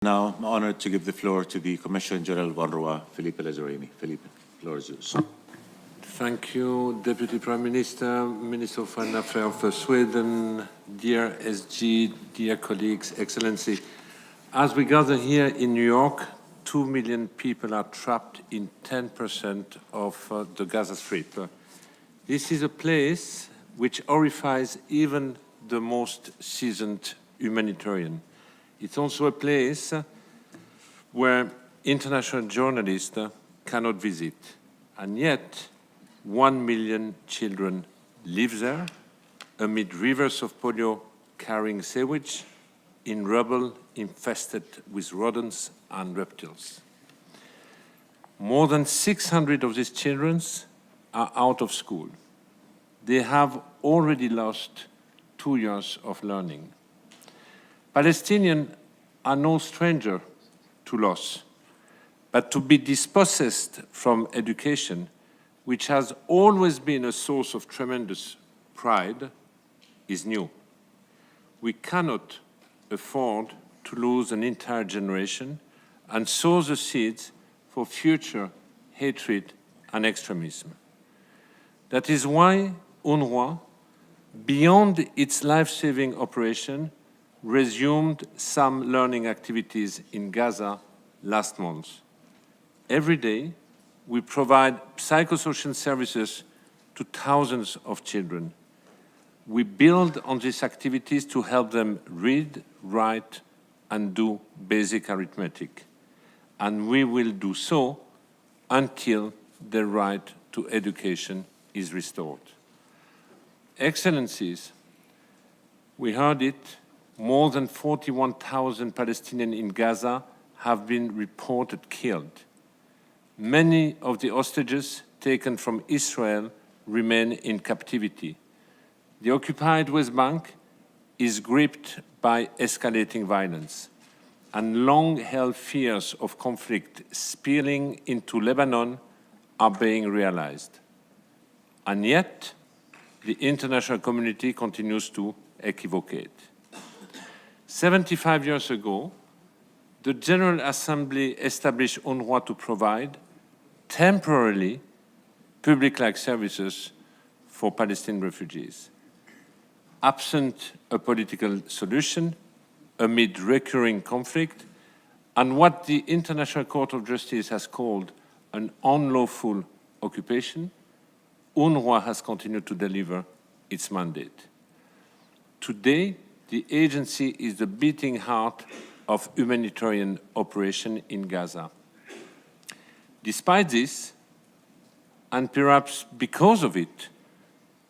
Now, I'm honored to give the floor to the Commissioner-General of UNRWA, Philippe Lazzarini. Philippe, the floor is yours. Thank you, Deputy Prime Minister, Minister of Foreign Affairs of Sweden, dear SG, dear colleagues, Excellency. As we gather here in New York, 2 million people are trapped in 10% of the Gaza Strip. This is a place which horrifies even the most seasoned humanitarian. It's also a place where international journalists cannot visit. And yet, 1 million children live there, amid rivers of polio carrying sewage, in rubble infested with rodents and reptiles. More than 600 of these children are out of school. They have already lost 2 years of learning. Palestinians are no stranger to loss, but to be dispossessed from education, which has always been a source of tremendous pride, is new. We cannot afford to lose an entire generation and sow the seeds for future hatred and extremism. That is why UNRWA, beyond its life-saving operation, resumed some learning activities in Gaza last month. Every day, we provide psychosocial services to thousands of children. We build on these activities to help them read, write, and do basic arithmetic. And we will do so until the right to education is restored. Excellencies, we heard it, more than 41,000 Palestinians in Gaza have been reported killed. Many of the hostages taken from Israel remain in captivity. The occupied West Bank is gripped by escalating violence, and long-held fears of conflict spilling into Lebanon are being realized. And yet, the international community continues to equivocate. 75 years ago, the General Assembly established UNRWA to provide temporarily public-like services for Palestinian refugees. Absent a political solution, amid recurring conflict, and what the International Court of Justice has called an unlawful occupation, UNRWA has continued to deliver its mandate. Today, the agency is the beating heart of humanitarian operation in Gaza. Despite this, and perhaps because of it,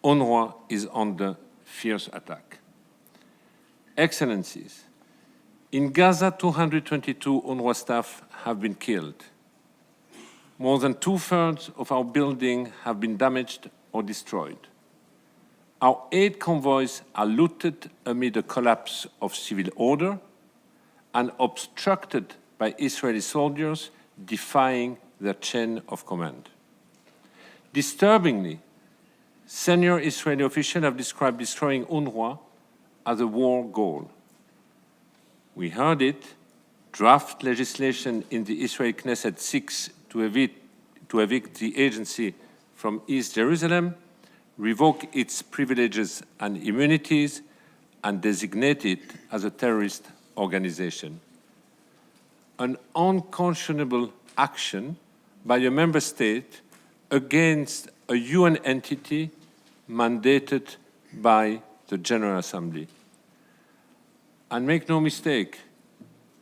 UNRWA is under fierce attack. Excellencies, in Gaza, 222 UNRWA staff have been killed. More than 2/3 of our buildings have been damaged or destroyed. Our aid convoys are looted amid a collapse of civil order and obstructed by Israeli soldiers defying their chain of command. Disturbingly, senior Israeli officials have described destroying UNRWA as a war goal. We heard it, draft legislation in the Israeli Knesset seeks to evict the agency from East Jerusalem, revoke its privileges and immunities, and designate it as a terrorist organization. An unconscionable action by a member state against a UN entity mandated by the General Assembly. And make no mistake,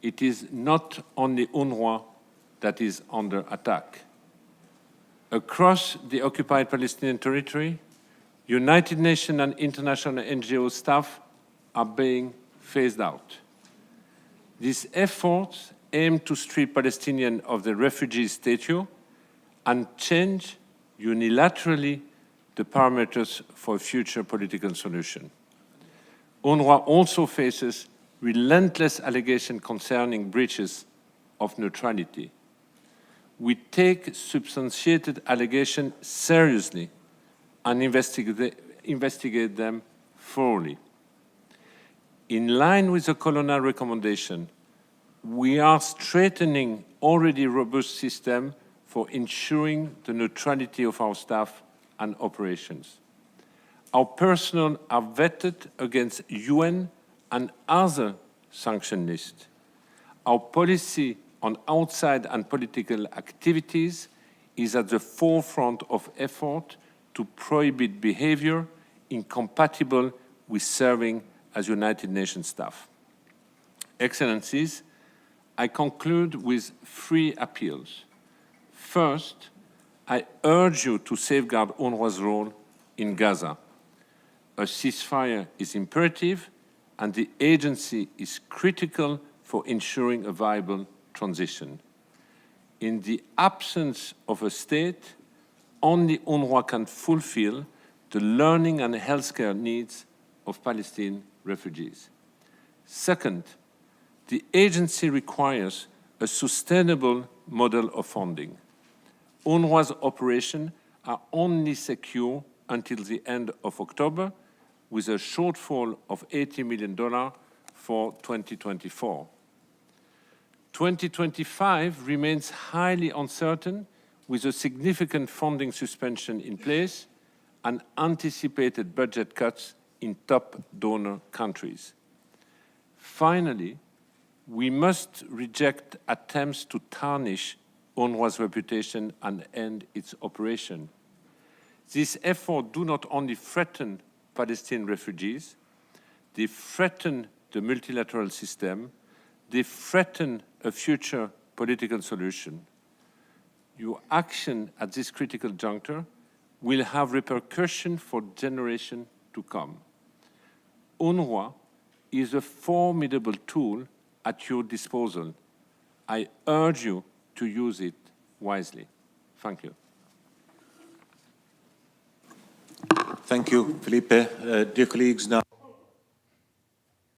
it is not only UNRWA that is under attack. Across the occupied Palestinian territory, United Nations and international NGO staff are being phased out. These efforts aim to strip Palestinians of the refugee status and change unilaterally the parameters for a future political solution. UNRWA also faces relentless allegations concerning breaches of neutrality. We take substantiated allegations seriously and investigate them thoroughly. In line with the colonial recommendation, we are strengthening already robust system for ensuring the neutrality of our staff and operations. Our personnel are vetted against UN and other sanction lists. Our policy on outside and political activities is at the forefront of effort to prohibit behavior incompatible with serving as United Nations staff. Excellencies, I conclude with 3 appeals. First, I urge you to safeguard UNRWA's role in Gaza. A ceasefire is imperative, and the agency is critical for ensuring a viable transition. In the absence of a state, only UNRWA can fulfill the learning and healthcare needs of Palestinian refugees. Second, the agency requires a sustainable model of funding. UNRWA's operations are only secure until the end of October, with a shortfall of $80 million for 2024. 2025 remains highly uncertain, with a significant funding suspension in place and anticipated budget cuts in top donor countries. Finally, we must reject attempts to tarnish UNRWA's reputation and end its operation. These efforts do not only threaten Palestinian refugees, they threaten the multilateral system, they threaten a future political solution. Your action at this critical juncture will have repercussions for generations to come. UNRWA is a formidable tool at your disposal. I urge you to use it wisely. Thank you. Thank you, Philippe. Dear colleagues, now